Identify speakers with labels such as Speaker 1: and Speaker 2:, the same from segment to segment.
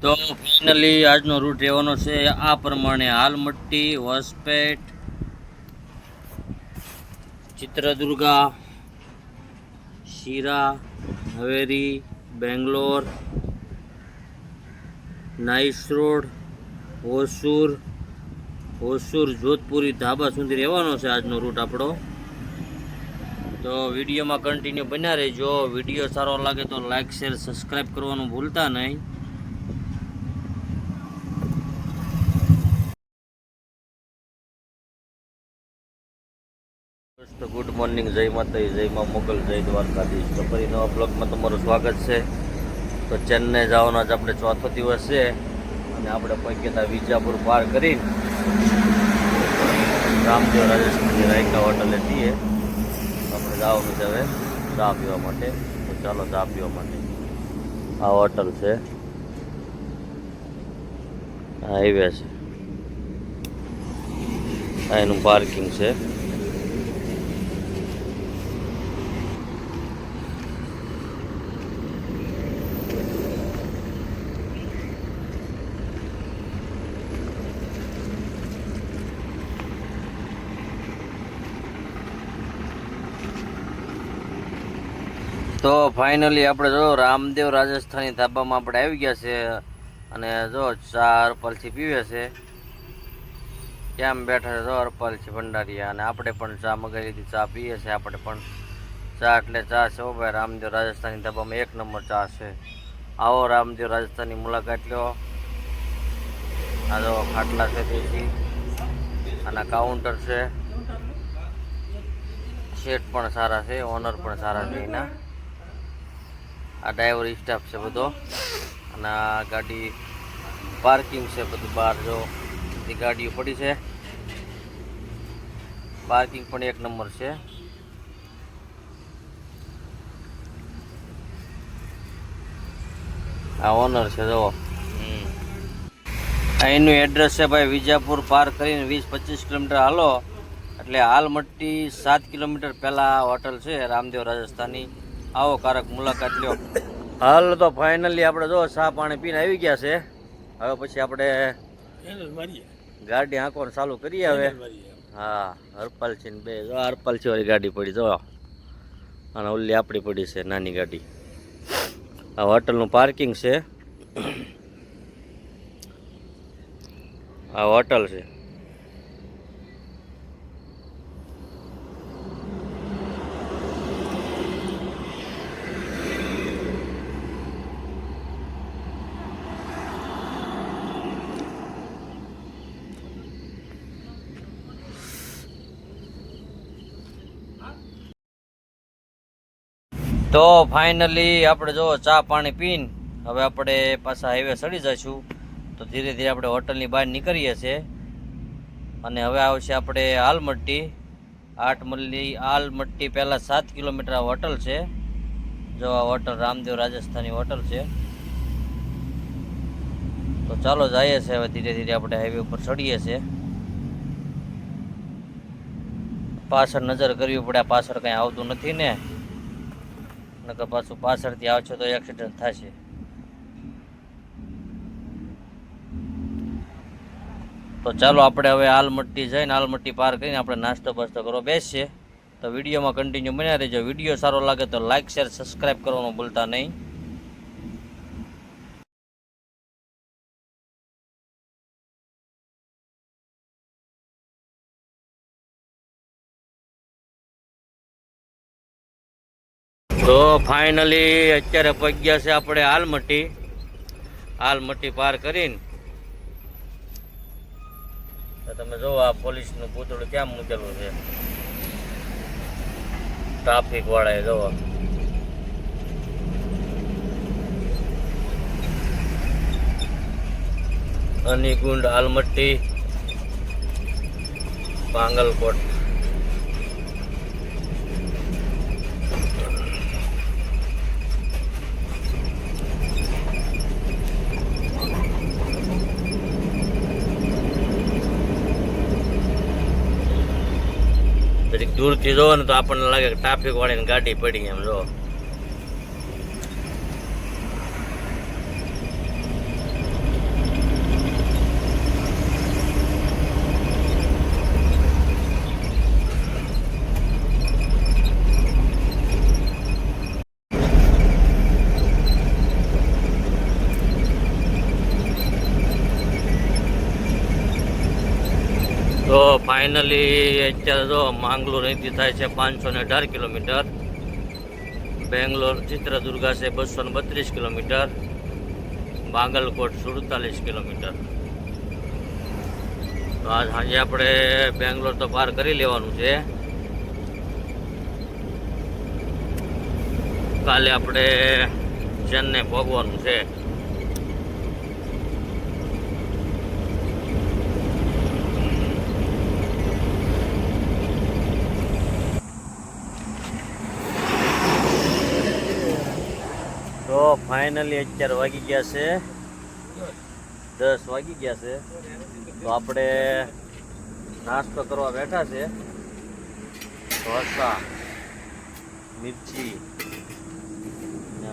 Speaker 1: તો ફાઇનલી આજનો રૂટ રહેવાનો છે આ પ્રમાણે: આલમટ્ટી, હોસપેટ, ચિત્રદુર્ગા, શિરા, હવેરી, બેંગ્લોર, નાઈસ રોડ, હોસુર જોધપુરી ધાબા સુધી રહેવાનો છે આજનો રૂટ આપણો. તો વિડીયોમાં કન્ટિન્યુ બન્યા રહેજો. વિડીયો સારો લાગે તો લાઈક, શેર, સબસ્ક્રાઈબ કરવાનું ભૂલતા નહીં. ગુડ મોર્નિંગ, જય માતા, જય મા મોગલ, જય દ્વારકાધીશ. તો ફરી નવા બ્લોગમાં તમારું સ્વાગત છે. તો ચેન્નઈ જવાનો જ આપણે ચોથો દિવસ છે અને આપણે પહોંચી ગયા વિજાપુર પાર કરીને રામદેવ રાજસ્થાનની રાયકા હોટલે છીએ. આપણે જવાનું છે હવે ચા પીવા માટે. તો ચાલો ચા પીવા માટે. આ હોટલ છે, હાઈવે છે, આ એનું પાર્કિંગ છે. તો ફાઇનલી આપણે જો રામદેવ રાજસ્થાની ધાબામાં આપણે આવી ગયા છે અને જો ચા અરપાલથી પીવે છે. કેમ બેઠા છે જો અરપાલથી ભંડારીયા, અને આપણે પણ ચા મગાવી લીધી, ચા પીએ છે આપણે પણ. ચા એટલે ચા છે હો ભાઈ. રામદેવ રાજસ્થાની ધાબામાં એક નંબર ચા છે. આવો રામદેવ રાજસ્થાનની મુલાકાત લો. આ જો ખાટલા છે દેશી, આના કાઉન્ટર છે, શેઠ પણ સારા છે, ઓનર પણ સારા છે એના. આ ડ્રાઈવર સ્ટાફ છે બધો, અને આ ગાડી પાર્કિંગ છે બધું. બહાર જો બધી ગાડીઓ પડી છે, પાર્કિંગ પણ એક નંબર છે. આ ઓનર છે જો. અહીંનું એડ્રેસ છે ભાઈ વિજાપુર પાર કરીને 20-25 કિલોમીટર હાલો એટલે આલમટ્ટી 7 કિલોમીટર પહેલાં હોટલ છે રામદેવ રાજસ્થાની. આવો કારક મુલાકાત લ્યો. હાલ તો ફાઇનલી આપણે જો ચા પાણી પીને આવી ગયા છે. હવે પછી આપણે ગાડી હાંકવાનું ચાલુ કરીએ હવે. હા, હરપાલસિંહ બે જો હરપાલસિંહ વાળી ગાડી પડી જો, અને ઓલી આપણી પડી છે નાની ગાડી. આ હોટલનું પાર્કિંગ છે. આ હોટલ છે. તો ફાઇનલી આપણે જો ચા પાણી પીને હવે આપણે પાછા હાઈવે ચડી જઈશું. તો ધીરે ધીરે આપણે હોટલની બહાર નીકળીએ છીએ અને હવે આવશે આપણે આલમટ્ટી. આલમટ્ટી પહેલાં 7 કિલોમીટર આ હોટલ છે. જો આ હોટલ રામદેવ રાજસ્થાની હોટલ છે. તો ચાલો જઈએ છીએ હવે ધીરે ધીરે આપણે હાઈવે ઉપર ચડીએ છીએ. પાછળ નજર કરવી પડે, પાછળ કંઈ આવતું નથી ને, નકર પાછું પાછળથી આવશે તો એક્સિડન્ટ થશે. તો ચાલો આપણે હવે આલમટ્ટી જઈને આલમટ્ટી પાર કરીને આપણે નાસ્તો બાસ્તો કરવા બેસીએ. તો વિડીયોમાં કન્ટિન્યુ બન્યા રહેજો. વિડીયો સારો લાગે તો લાઇક, શેર, સબસ્ક્રાઈબ કરવાનું ભૂલતા નહીં. તો ફાઇનલી અત્યારે પગ્યા છે આપણે આલમટ્ટી. આલમટ્ટી પાર કરીને તમે જો આ પોલીસનું પૂતળું કેમ મૂકેલું છે, ટ્રાફિક વાળાએ જોવો. અનિકુંડ, આલમટ્ટી, પાંગલકોટ. દૂરથી જોવો ને તો આપણને લાગે કે ટ્રાફિક વાળીની ગાડી પડી એમ જો. તો ફાઇનલી અત્યારે જો માંગલોર અહીંથી થાય છે 518 કિલોમીટર, બેંગ્લોર ચિત્રદુર્ગા છે 232 કિલોમીટર, બાગલકોટ 47 કિલોમીટર. તો આજ સાંજે આપણે બેંગ્લોર તો પાર કરી લેવાનું છે. કાલે આપણે ચેન્નઈ પહોંચવાનું છે. તો ફાઇનલી અત્યારે વાગી ગયા છે 10 વાગી ગયા છે. તો આપણે નાસ્તો કરવા બેઠા છે. ઢોસા, મિર્ચી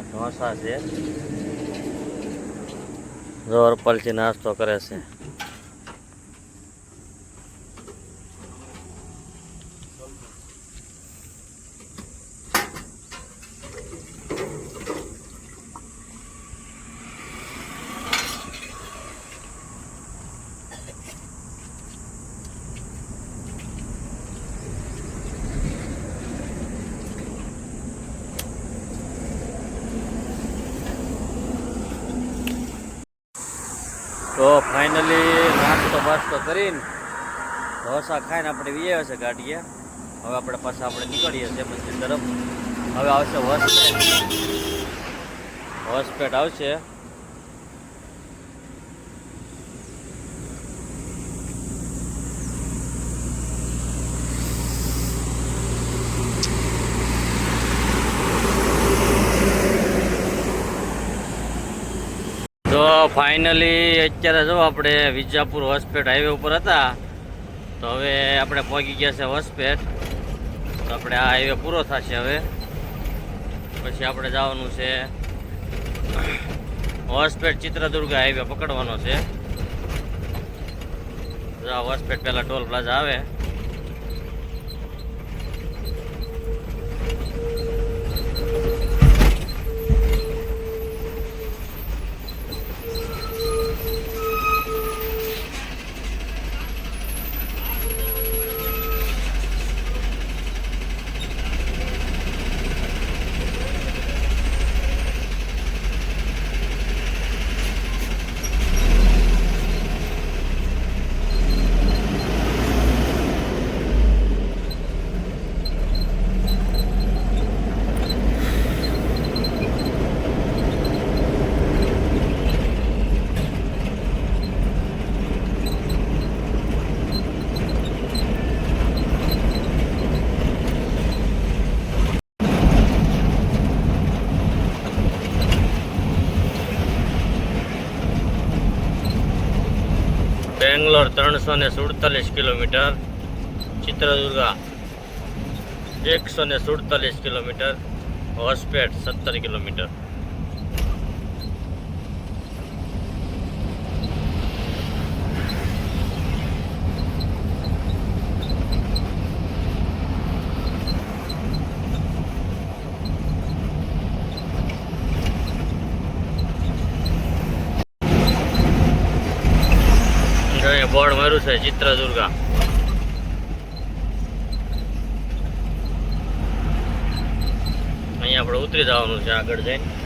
Speaker 1: ઢોસા છે. જો અર્પલથી નાસ્તો કરે છે. તો ફાઇનલી નાસ્તો બાસ્તો કરીને ઢોસા ખાઈને આપણે વીએ છે ગાડીએ. હવે આપણે પાછા આપણે નીકળીએ છીએ મંદિર તરફ. હવે આવશે હોસ્પેટ આવશે. તો ફાઇનલી અત્યારે જો આપણે વિજાપુર હોસ્પેટ હાઈવે ઉપર હતા. તો હવે આપણે પહોંચી ગયા છે હોસ્પેટ. તો આપણે આ હાઈવે પૂરો થશે. હવે પછી આપણે જવાનું છે હોસ્પેટ ચિત્રદુર્ગા હાઈવે પકડવાનો છે. હોસ્પેટ પહેલાં ટોલ પ્લાઝા આવે. Bangalore 347 kilometre, Chitradurga 147 kilometre, Hospet 17 kilometre. Board માર્યું છે ચિત્રદુર્ગા. અહીંયા આપણે ઉતરી જવાનું છે આગળ જઈને.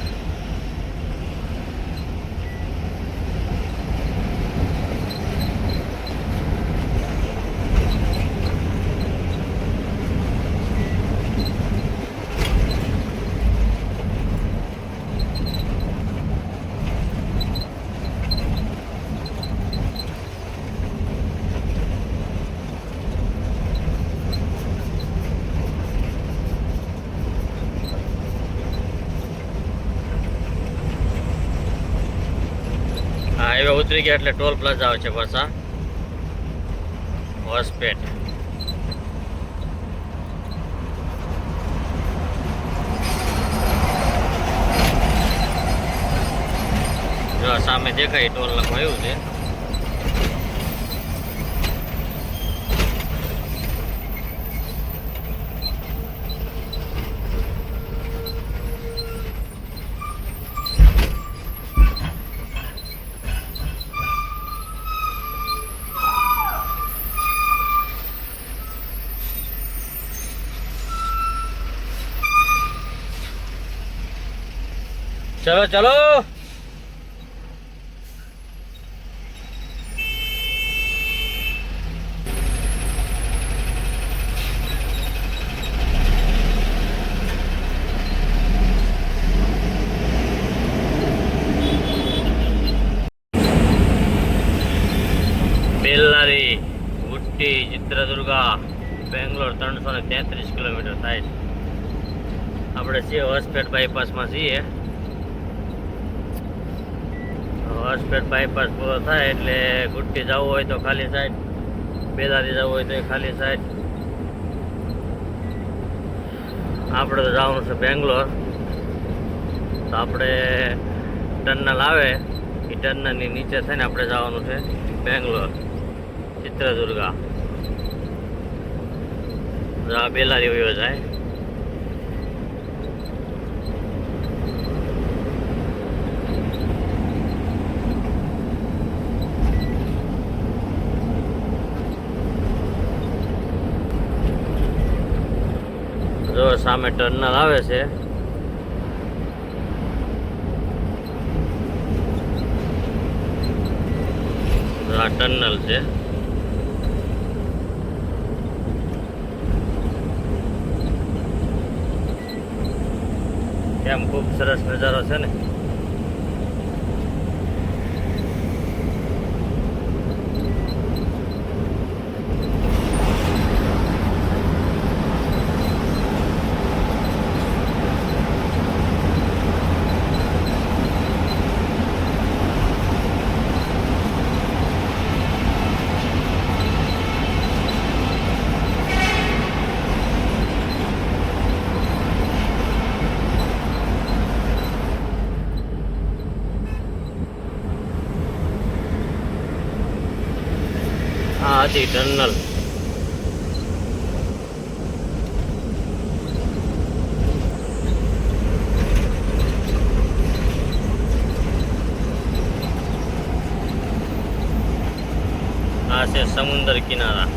Speaker 1: હાઈવે ઉતરી ગયા એટલે ટોલ પ્લાઝા આવે છે પાછા હોસ્પેટ. જો સામે દેખાય ટોલ નાખું આવ્યું છે. ચલો ચલો. બેલ્લારી, ગુટ્ટી, ચિત્રદુર્ગા, બેંગ્લોર 333 કિલોમીટર થાય. આપણે છીએ હોસપેટ બાયપાસમાં છીએ. હોસપેટ બાયપાસ પૂરો થાય એટલે ગુટ્ટી જવું હોય તો ખાલી સાઈડ, બેલારી જવું હોય તો ખાલી સાઈડ. આપણે તો જવાનું છે બેંગ્લોર. તો આપણે ટનલ આવે એ ટનલની નીચે થઈને આપણે જવાનું છે બેંગ્લોર, ચિત્રદુર્ગા. બેલારી વયો જાય. જો સામે ટનલ આવે છે. આ ટનલ છે. કેમ ખૂબ સરસ નજારો છે ને. આ હતી ટનલ. આ છે સમુદ્ર કિનારા.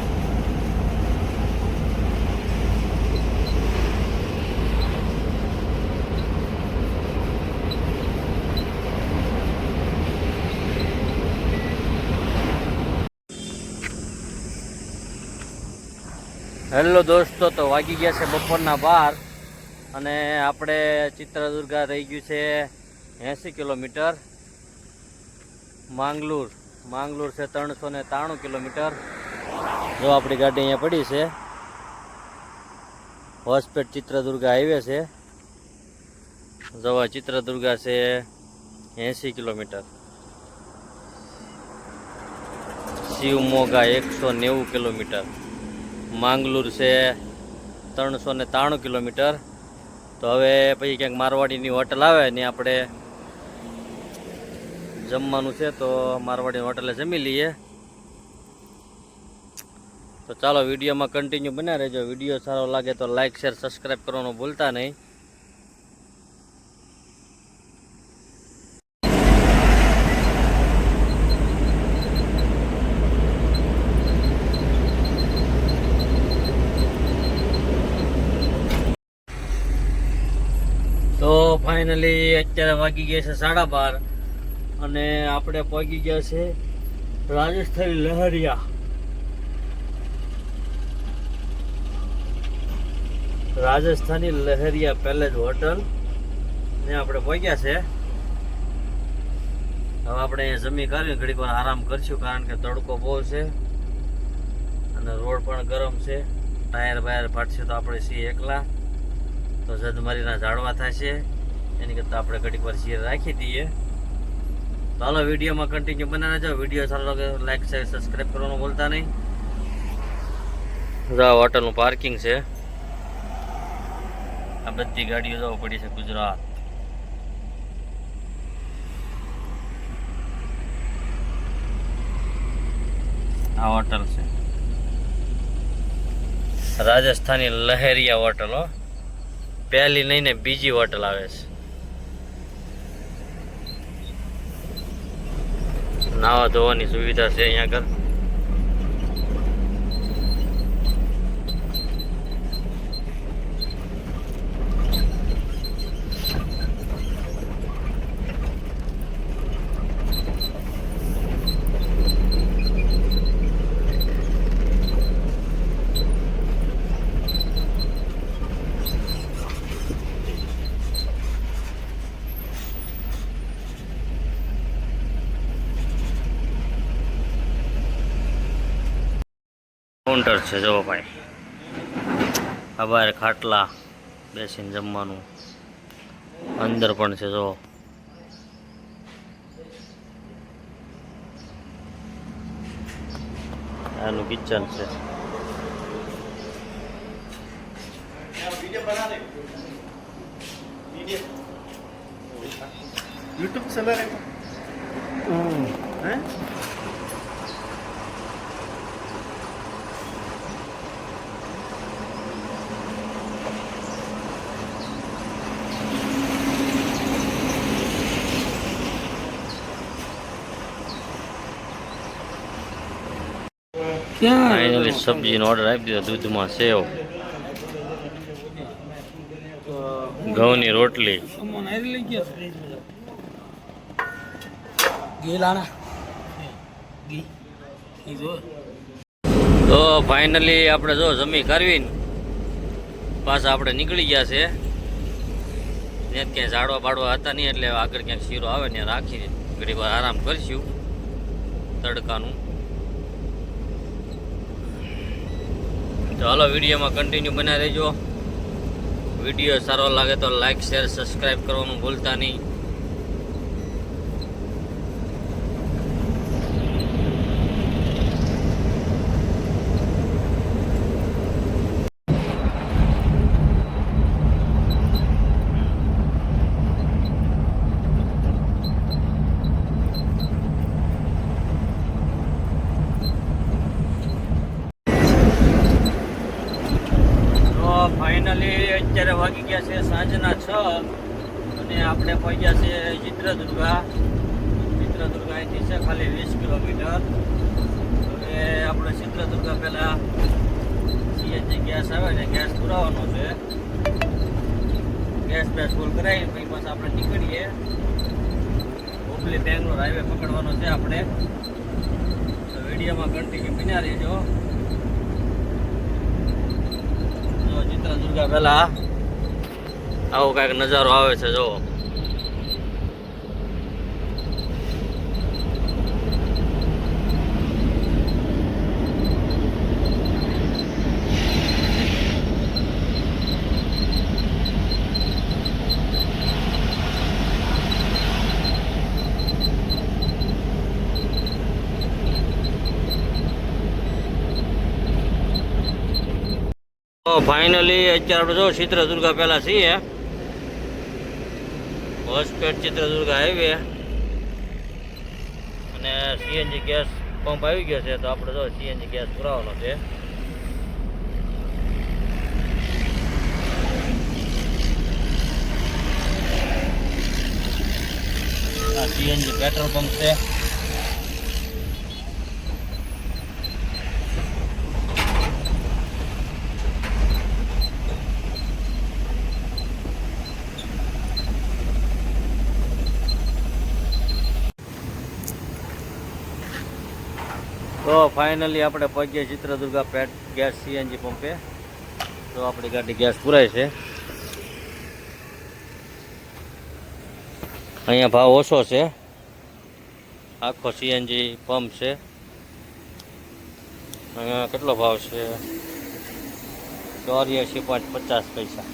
Speaker 1: હેલો દોસ્તો, તો વાગી ગયા છે બપોરના 12 અને આપણે ચિત્રદુર્ગા રહી ગયું છે 80 કિલોમીટર. માંગલુર છે 393 કિલોમીટર. જો આપણી ગાડી અહીંયા પડી છે. હોસપેટ ચિત્રદુર્ગા હાઈવે છે. જવા ચિત્રદુર્ગા છે 80 કિલોમીટર. શિવમોગા 190 કિલોમીટર. માંગલુર છે 393 કિલોમીટર. તો હવે પછી ક્યાંક મારવાડીની હોટલ આવે ને આપણે જમવાનું છે, તો મારવાડીની હોટલે જમી લઈએ. તો ચાલો વિડીયોમાં કન્ટિન્યુ બન્યા રહેજો. વિડીયો સારો લાગે તો લાઈક, શેર, સબસ્ક્રાઈબ કરવાનું ભૂલતા નહીં. તો ફાઇનલી અત્યારે વાગી ગયા છે 12:30 અને આપણે પહોંચી ગયા છે રાજસ્થાની લહેરિયા. રાજસ્થાની લહેરિયા પેલેસ હોટલ ને આપણે પહોંચ્યા છે. હવે આપણે અહીંયા જમી કરી ઘડીક વાર આરામ કરશું, કારણ કે તડકો બહુ છે અને રોડ પણ ગરમ છે. ટાયર બાયર ફાટશે તો આપણે છીએ એકલા, તો જદમારીના ઝાડવા થશે. એની કરતાં આપણે ઘડીક વાર શેર રાખી દઈએ. તો હાલો વિડીયોમાં કન્ટિન્યુ બનાવી જાઓ. વિડીયો સારો લાગે લાઈક, શેર, સબસ્ક્રાઈબ કરવાનું ભૂલતા નહીં. જો હોટલનું પાર્કિંગ છે. આ બધી ગાડીઓ જવા પડી છે ગુજરાત. આ હોટલ છે રાજસ્થાની લહેરિયા હોટલ. હો, પહેલી નહીં ને બીજી હોટલ આવે છે. નાવા ધોવાની સુવિધા છે અહીંયા આગળ. કાઉન્ટર છે જો ભાઈ, આ બહાર ખાટલા બેસીને જમવાનું, અંદર પણ છે જો. આનું કિચન છે.
Speaker 2: यूट्यूब चला रहे हैं
Speaker 1: ફાઇનલી સબ્જીનો ઓર્ડર આપી દીધો. દૂધમાં સેવ, ઘઉંની રોટલી. તો ફાઇનલી આપણે જો જમી કરવીને પાછા આપણે નીકળી ગયા છે. ત્યાં ક્યાંય ઝાડવા બાળવા હતા નહીં, એટલે આગળ ક્યાંક શીરો આવે ને રાખીને ઘડી વાર આરામ કરીશું તડકાનું. તો હાલો વિડીયોમાં કન્ટિન્યુ બના રહેજો. વિડીયો સારો લાગે તો લાઈક શેર સબસ્ક્રાઈબ કરવાનું ભૂલતા નહીં. ફાઇનલી અત્યારે વાગી ગયા છે સાંજના 6 અને આપણે પહોંચ્યા છે ચિત્રદુર્ગા. ચિત્રદુર્ગા અહીંથી છે ખાલી 20 કિલોમીટર. હવે આપણે ચિત્રદુર્ગા પહેલાં સીએનજી ગેસ આવે ને ગેસ પુરાવાનો છે. ગેસ ફૂલ કરાવી પછી પાછા આપણે નીકળીએ. હુબલી બેંગ્લોર હાઈવે પકડવાનો છે આપણે. તો વિડીયોમાં કન્ટિન્યુ બન્યા રહેજો. ચિત્રદુર્ગા પહેલા આવો કઈક નજારો આવે છે જો. ફાઇનલી અત્યારે આપણે જો ચિત્રદુર્ગા પહેલા છીએ. હોસ્પેટ ચિત્રદુર્ગા હાઈવે અને સીએનજી ગેસ પંપ આવી ગયો છે. તો આપણે જો સીએનજી ગેસ પુરાવાનો છે. આ સીએનજી પેટ્રોલ પંપ છે. તો ફાઇનલી આપણે પહોંચીએ ચિત્રદુર્ગા પેટ ગેસ સીએનજી પંપે. તો આપણી ગાડી ગેસ પુરાય છે. અહીંયા ભાવ ઓછો છે. આખો સીએનજી પંપ છે. અહીંયા કેટલો ભાવ છે? 84.50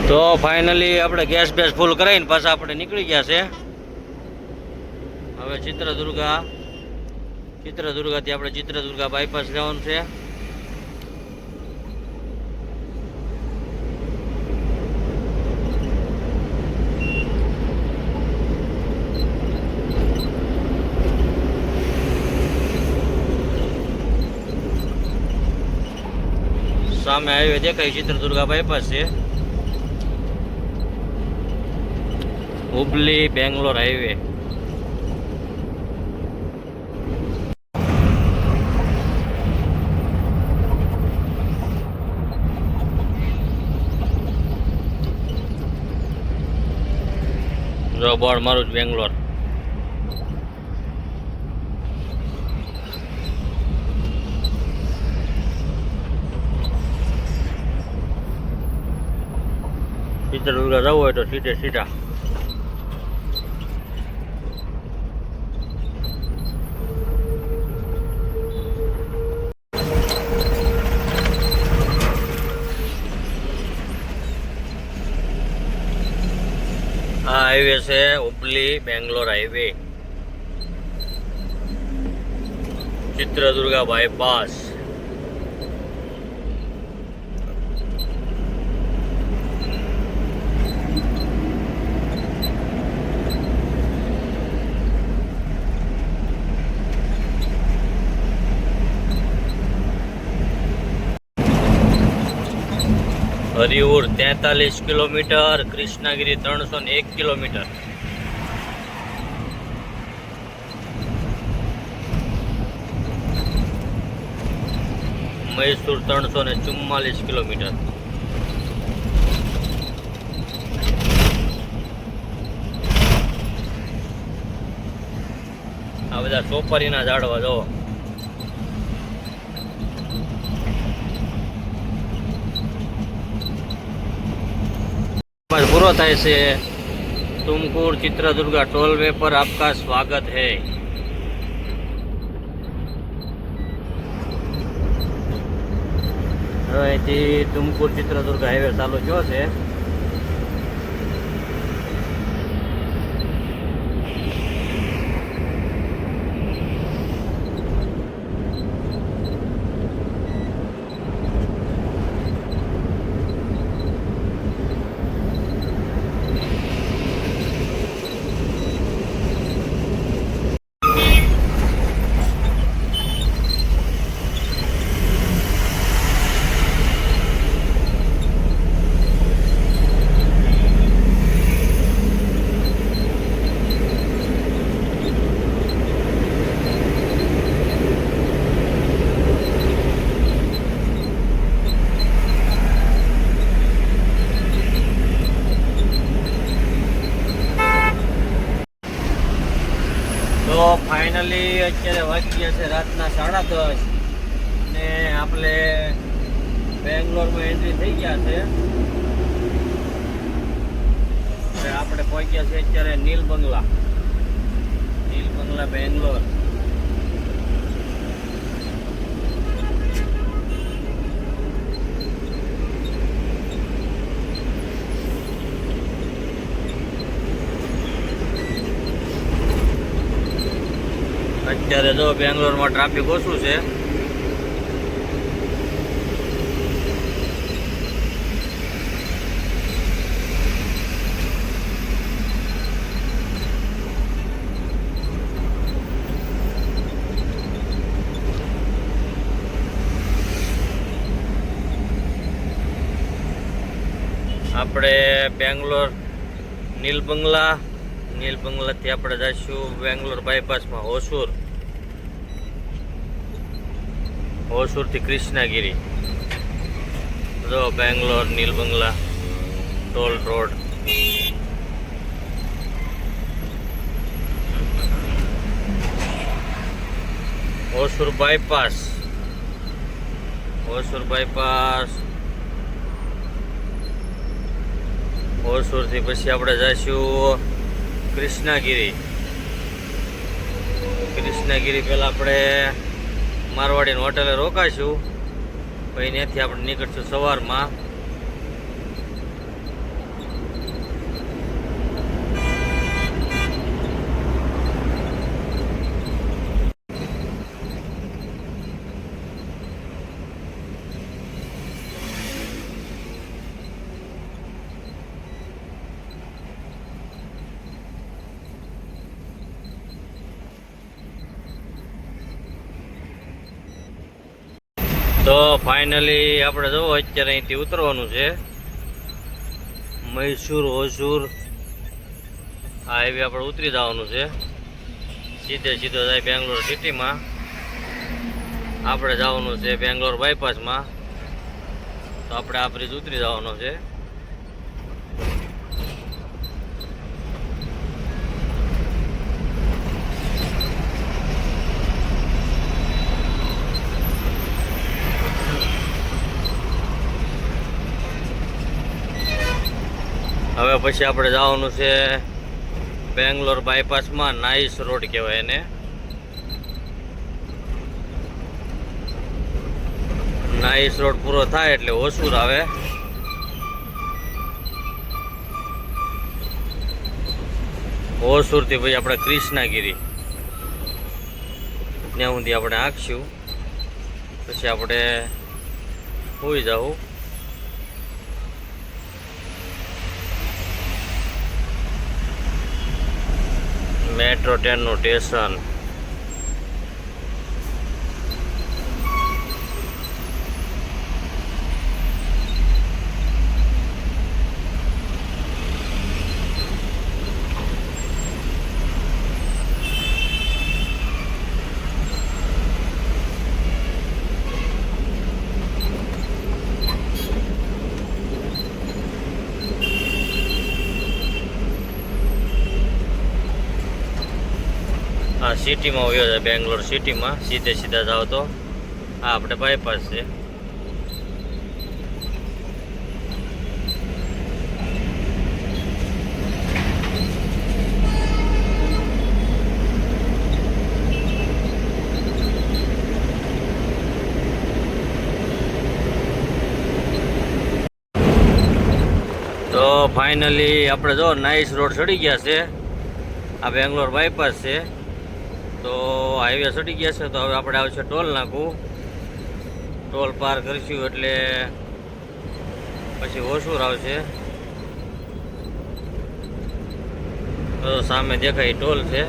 Speaker 1: તો ફાઇનલી આપણે ગેસ બેસ ફૂલ કરાવીને પાછા આપણે નીકળી ગયા છે. હવે ચિત્રદુર્ગાથી આપણે ચિત્રદુર્ગા બાયપાસ જવાનું છે. સામે હાઈવે દેખાય ચિત્રદુર્ગા બાયપાસ છે. હુબલી બેંગ્લોર હાઈવે. જો બોર્ડ મારું જ બેંગ્લોર. ચિત્રદુર્ગા જવું હોય તો સીધે સીધા. આ હાઈવે છે Hubli Bangalore highway, Chitradurga bypass. Hariyur 43 kilometre, Krishnagiri 301 kilometre. Mysore 344 kilometre. આ બધા સોપારીના ઝાડવા જો. पूरा था से तुमकुर चित्रदुर्गा टोलवे पर आपका स्वागत है. અહીંથી तुमकुर चित्रदुर्गा हाईवे चालू થયો છે. તો ફાઇનલી અત્યારે વાગ્યા છે રાતના 10:30 ને આપણે બેંગ્લોરમાં એન્ટ્રી થઈ ગયા છે. આપણે પહોંચ્યા છે અત્યારે નીલ બંગલા બેંગ્લોર. અત્યારે જો બેંગ્લોરમાં ટ્રાફિક ઓછું છે. આપણે બેંગ્લોર નીલ બંગલાથી આપણે જઈશું બેંગ્લોર બાયપાસમાં હોસુરથી કૃષ્ણગીરી. જો બેંગ્લોર નીલ બંગલા ટોલ રોડ. હોસુર બાયપાસ હોસુરથી પછી આપણે જઈશું કૃષ્ણગીરી પહેલાં આપણે મારવાડીની હોટેલે રોકાઈશું, પછી ત્યાંથી આપણે નીકળશું સવારમાં. તો ફાઇનલી આપણે જો અત્યારે અહીંથી ઉતરવાનું છે. મૈસૂર હોસુર આ હાઈવે આપણે ઉતરી જવાનું છે, સીધે સીધો જાય બેંગ્લોર સિટીમાં. આપણે જવાનું છે બેંગ્લોર બાયપાસમાં, તો આપણે આ બ્રિજ ઉતરી જવાનો છે. હવે પછી આપણે જવાનું છે બેંગ્લોર બાયપાસમાં, નાઈસ રોડ કહેવાય એને. નાઈસ રોડ પૂરો થાય એટલે હોસુર આવે. હોસુરથી પછી આપણે ક્રિષ્નાગીરી ત્યાં સુધી આપણે આંકશું, પછી આપણે હોઈ જવું. મેટ્રો ટ્રેનનું સ્ટેશન. આ સિટીમાં વયો જાય, બેંગ્લોર સિટીમાં સીધે સીધા જાઓ તો આ આપણે બાયપાસ છે. તો ફાઇનલી આપણે જો નાઈસ રોડ ચડી ગયા છે. આ બેંગ્લોર બાયપાસ છે, તો હાઈવે ચડી ગયા છે. તો હવે આપણે આવશે ટોલ નાકું. ટોલ પાર કરીશું એટલે પછી હોસુર આવશે. તો સામે દેખાય ટોલ છે.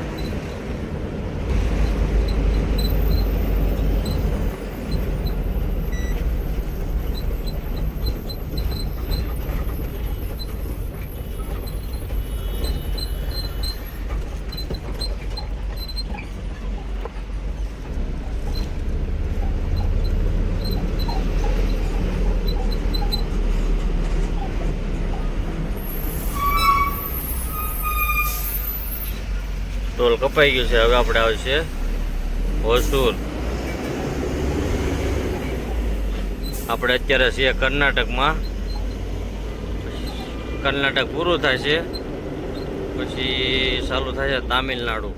Speaker 1: ટોલ કપાઈ ગયું છે. હવે આપણે આવશે હોસુર. આપણે અત્યારે છીએ કર્ણાટકમાં. કર્ણાટક પૂરું થાય છે પછી ચાલુ થાય છે તામિલનાડુ.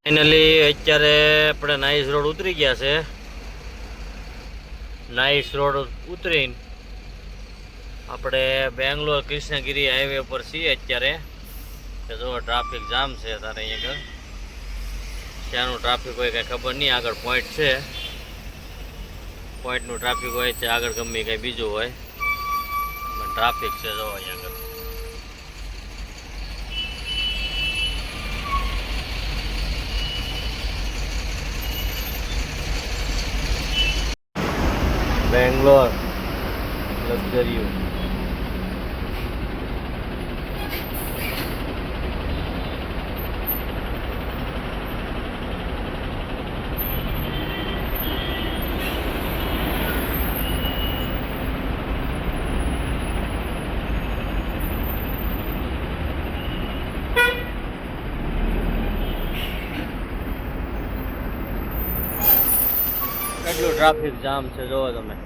Speaker 1: ફાઇનલી અત્યારે આપણે નાઈસ રોડ ઉતરી ગયા છે. નાઈસ રોડ ઉતરીને આપણે બેંગ્લોર કૃષ્ણગીરી હાઈવે પર છીએ અત્યારે. જો ટ્રાફિક જામ છે તારે અહીંયા આગળ. ત્યાંનું ટ્રાફિક હોય કંઈ ખબર નહીં. આગળ પોઈન્ટ છે, પોઈન્ટનું ટ્રાફિક હોય છે. આગળ ગમે કંઈ બીજું હોય પણ ટ્રાફિક છે જો અહીંયા આગળ. બેંગ્લોર લક્ઝરી. કેટલું ટ્રાફિક જામ છે જોવો તમે.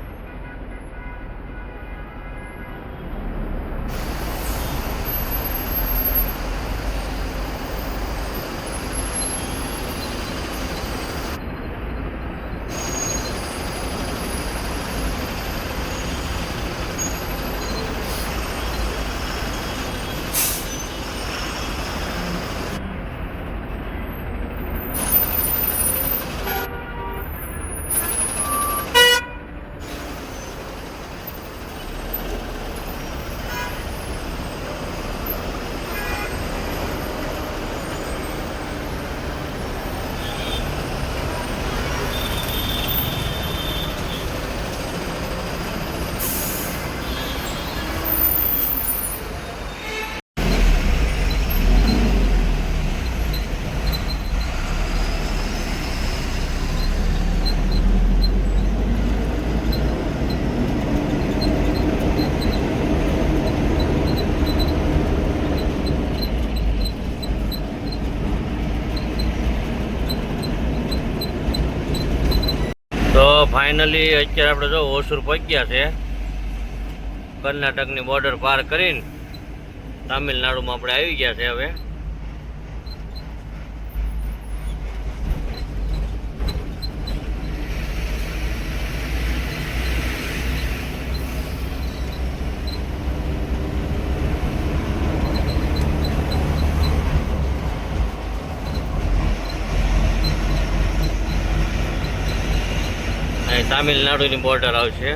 Speaker 1: તો ફાઇનલી અત્યારે આપણે જો ઓસુર પહોંચ્યા છે. કર્ણાટકની બોર્ડર પાર કરીને તામિલનાડુમાં આપણે આવી ગયા છે હવે. તામિલનાડુની બોર્ડર આવશે.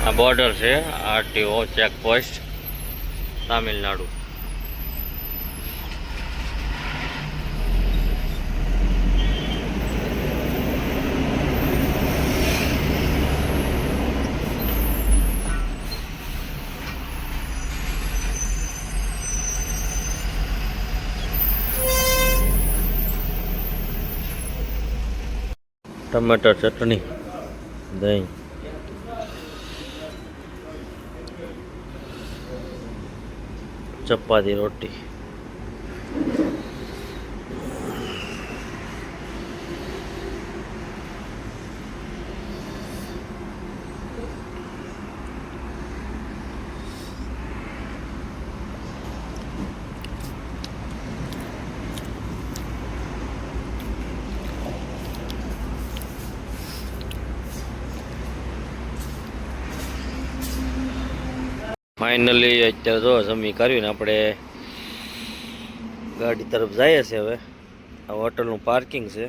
Speaker 1: આ બોર્ડર છે આરટીઓ ચેકપોસ્ટ તામિલનાડુ. ટમેટર ચટણી, દહીં, ચપાતી, રોટી. ફાઇનલી અત્યારે જો જમી કરીને આપણે ગાડી તરફ જઈએ છે. હવે આ હોટલનું પાર્કિંગ છે.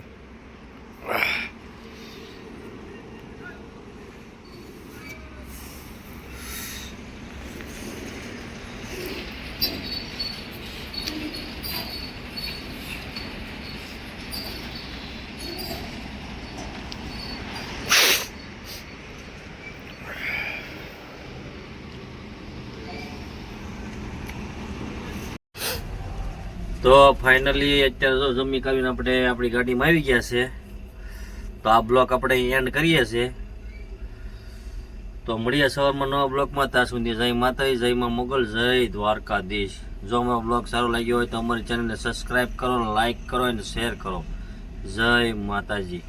Speaker 1: તો ફાઇનલી અત્યારે તો જમી કરીને આપણે આપણી ગાડીમાં આવી ગયા છે. તો આ બ્લોક આપણે એન્ડ કરીએ છીએ. તો મળીએ સવારમાં નવા બ્લોકમાં. ત્યાં સુધી જય માતાજી, જય માં મોગલ, જય દ્વારકાધીશ. જો અમારો બ્લોગ સારો લાગ્યો હોય તો અમારી ચેનલને સબસ્ક્રાઈબ કરો, લાઈક કરો અને શેર કરો. જય માતાજી.